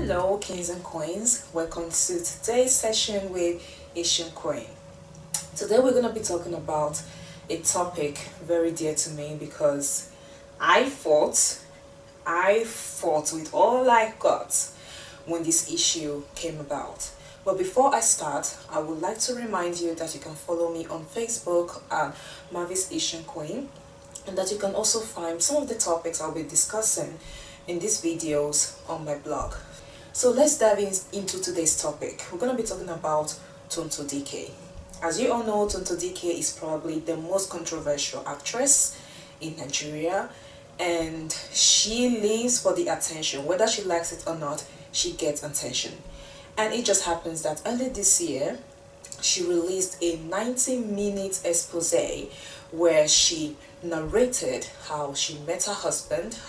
Hello kings and queens, welcome to today's session with Asian Queen. Today we're going to be talking about a topic very dear to me because I fought with all I got when this issue came about. But before I start, I would like to remind you that you can follow me on Facebook at Marvis Asian Queen, and that you can also find some of the topics I'll be discussing in these videos on my blog. So let's dive into today's topic. We're going to be talking about Tonto Dikeh. As you all know, Tonto Dikeh is probably the most controversial actress in Nigeria, and she lives for the attention. Whether she likes it or not, she gets attention. And it just happens that early this year, she released a 90-minute expose where she narrated how she met her husband,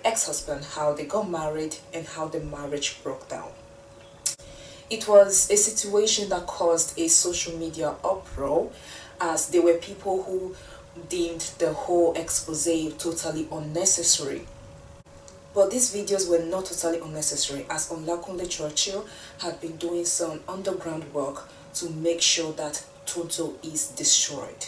ex-husband, how they got married and how the marriage broke down. It was a situation that caused a social media uproar, as there were people who deemed the whole expose totally unnecessary. But these videos were not totally unnecessary, as Olakunle Churchill had been doing some underground work to make sure that Tonto is destroyed.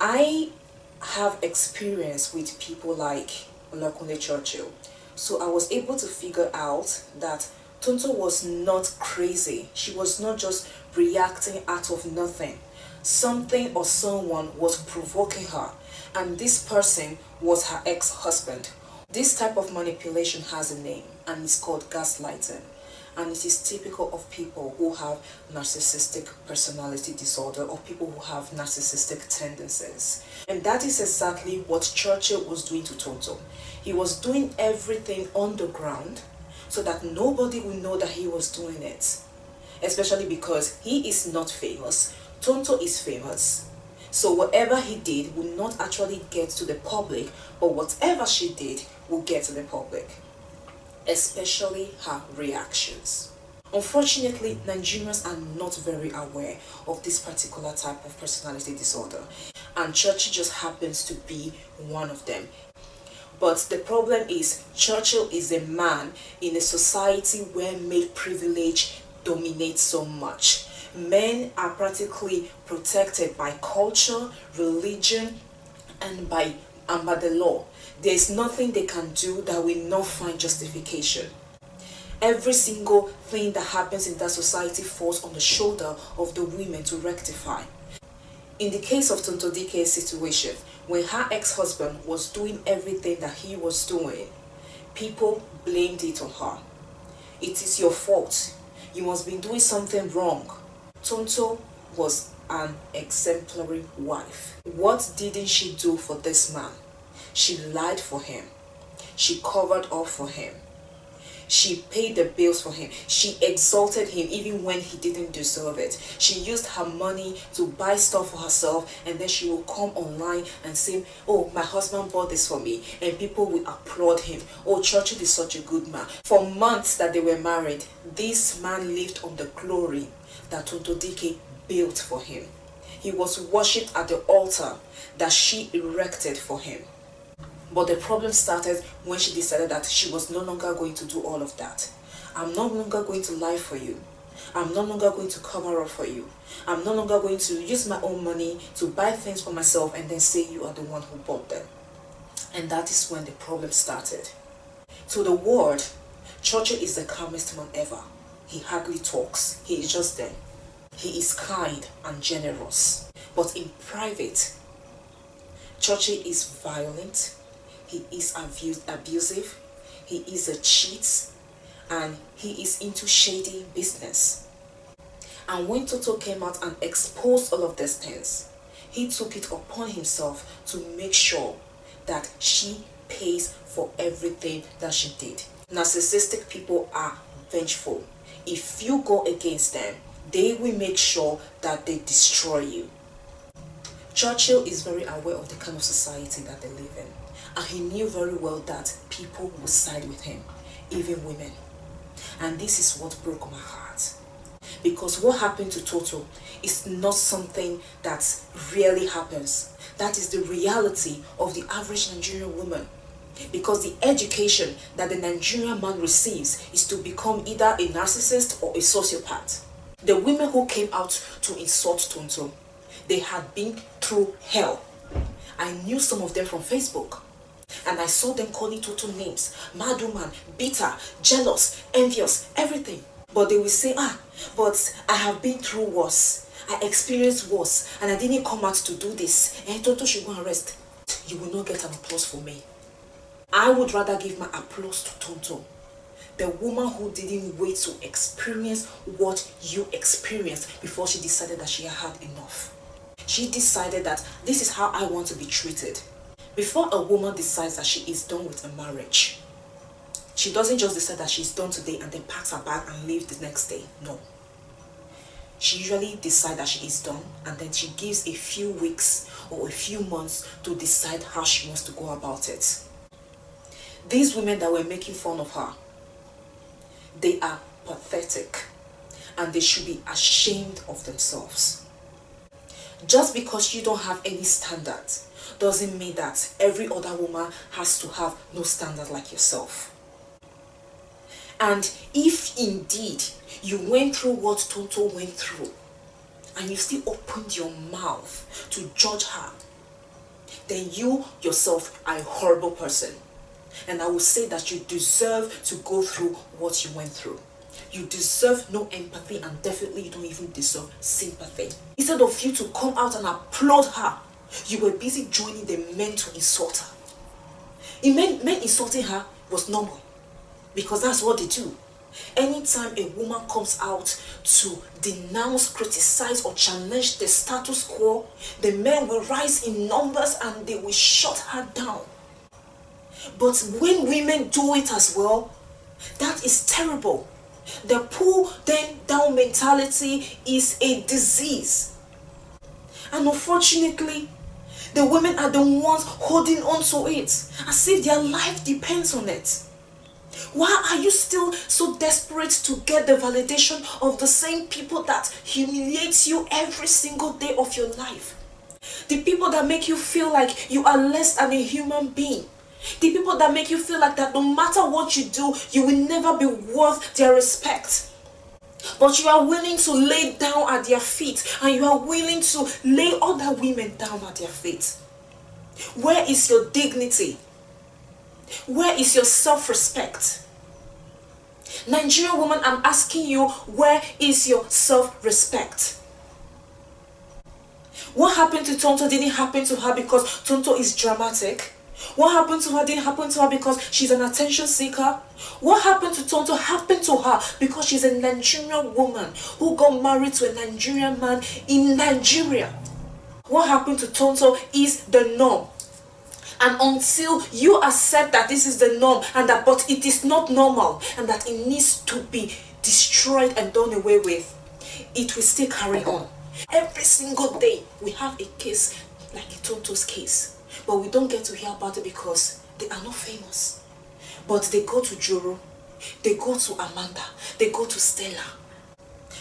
I have experience with people like Olakunle Churchill, so I was able to figure out that Tonto was not crazy. She was not just reacting out of nothing. Something or someone was provoking her, and this person was her ex-husband. This type of manipulation has a name, and it's called gaslighting, and it is typical of people who have narcissistic personality disorder, or people who have narcissistic tendencies. And that is exactly what Churchill was doing to Tonto. He was doing everything underground so that nobody would know that he was doing it, especially because he is not famous. Tonto is famous. So whatever he did would not actually get to the public, but whatever she did will get to the public, especially her reactions. Unfortunately, Nigerians are not very aware of this particular type of personality disorder, and Churchill just happens to be one of them. But the problem is, Churchill is a man in a society where male privilege dominates so much. Men are practically protected by culture, religion, and by the law. There is nothing they can do that will not find justification. Every single thing that happens in that society falls on the shoulder of the women to rectify. In the case of Tonto Dikeh's situation, when her ex-husband was doing everything that he was doing, people blamed it on her. It is your fault. You must be doing something wrong. Tonto was an exemplary wife. What didn't she do for this man? She lied for him. She covered up for him. She paid the bills for him. She exalted him even when he didn't deserve it. She used her money to buy stuff for herself, and then she will come online and say, "Oh, my husband bought this for me," and people will applaud him. "Oh, Churchill is such a good man." For months that they were married, this man lived on the glory that Tonto Dikeh built for him. He was worshipped at the altar that she erected for him. But the problem started when she decided that she was no longer going to do all of that. I'm no longer going to lie for you. I'm no longer going to cover up for you. I'm no longer going to use my own money to buy things for myself and then say you are the one who bought them. And that is when the problem started. To the world, Churchill is the calmest man ever. He hardly talks. He is just there. He is kind and generous. But in private, Churchill is violent. He is abusive, he is a cheat, and he is into shady business. And when Tonto came out and exposed all of these things, he took it upon himself to make sure that she pays for everything that she did. Narcissistic people are vengeful. If you go against them, they will make sure that they destroy you. Churchill is very aware of the kind of society that they live in. And he knew very well that people would side with him, even women. And this is what broke my heart. Because what happened to Tonto is not something that really happens. That is the reality of the average Nigerian woman. Because the education that the Nigerian man receives is to become either a narcissist or a sociopath. The women who came out to insult Tonto, they had been through hell. I knew some of them from Facebook. And I saw them calling Tonto names. Mad woman, bitter, jealous, envious, everything. But they will say, but I have been through worse. I experienced worse. And I didn't come out to do this. And Tonto should go and rest. You will not get an applause for me. I would rather give my applause to Tonto. The woman who didn't wait to experience what you experienced before she decided that she had enough. She decided that this is how I want to be treated. Before a woman decides that she is done with a marriage, she doesn't just decide that she's done today and then packs her bag and leaves the next day. No. She usually decides that she is done and then she gives a few weeks or a few months to decide how she wants to go about it. These women that were making fun of her, they are pathetic and they should be ashamed of themselves. Just because you don't have any standards doesn't mean that every other woman has to have no standard like yourself. And if indeed you went through what Tonto went through and you still opened your mouth to judge her, then you yourself are a horrible person. And I will say that you deserve to go through what you went through. You deserve no empathy and definitely you don't even deserve sympathy. Instead of you to come out and applaud her, you were busy joining the men to insult her. Men insulting her was normal because that's what they do. Anytime a woman comes out to denounce, criticize or challenge the status quo, the men will rise in numbers and they will shut her down. But when women do it as well, that is terrible. The pull them down mentality is a disease. And unfortunately, the women are the ones holding on to it as if their life depends on it. Why are you still so desperate to get the validation of the same people that humiliate you every single day of your life? The people that make you feel like you are less than a human being. The people that make you feel like that no matter what you do, you will never be worth their respect. But you are willing to lay down at their feet and you are willing to lay other women down at their feet. Where is your dignity? Where is your self-respect? Nigerian woman, I'm asking you, where is your self-respect? What happened to Tonto didn't happen to her because Tonto is dramatic. What happened to her didn't happen to her because she's an attention seeker. What happened to Tonto happened to her because she's a Nigerian woman who got married to a Nigerian man in Nigeria. What happened to Tonto is the norm. And until you accept that this is the norm and that but it is not normal and that it needs to be destroyed and done away with, it will still carry on. Every single day we have a case like Tonto's case. But we don't get to hear about it because they are not famous. But they go to Joro, they go to Amanda, they go to Stella.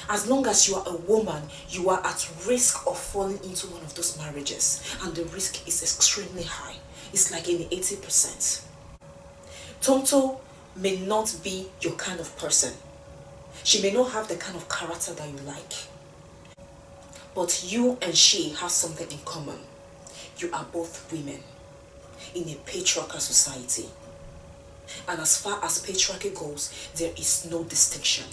As long as you are a woman, you are at risk of falling into one of those marriages. And the risk is extremely high. It's like in the 80%. Tonto may not be your kind of person. She may not have the kind of character that you like. But you and she have something in common. You are both women in a patriarchal society. And as far as patriarchy goes, there is no distinction.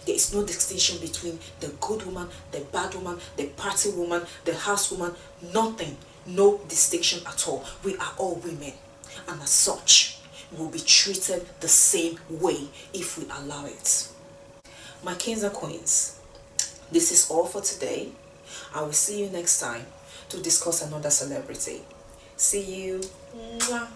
There is no distinction between the good woman, the bad woman, the party woman, the house woman, nothing. No distinction at all. We are all women. And as such, we will be treated the same way if we allow it. My kings and queens, this is all for today. I will see you next time to discuss another celebrity. See you. Mwah.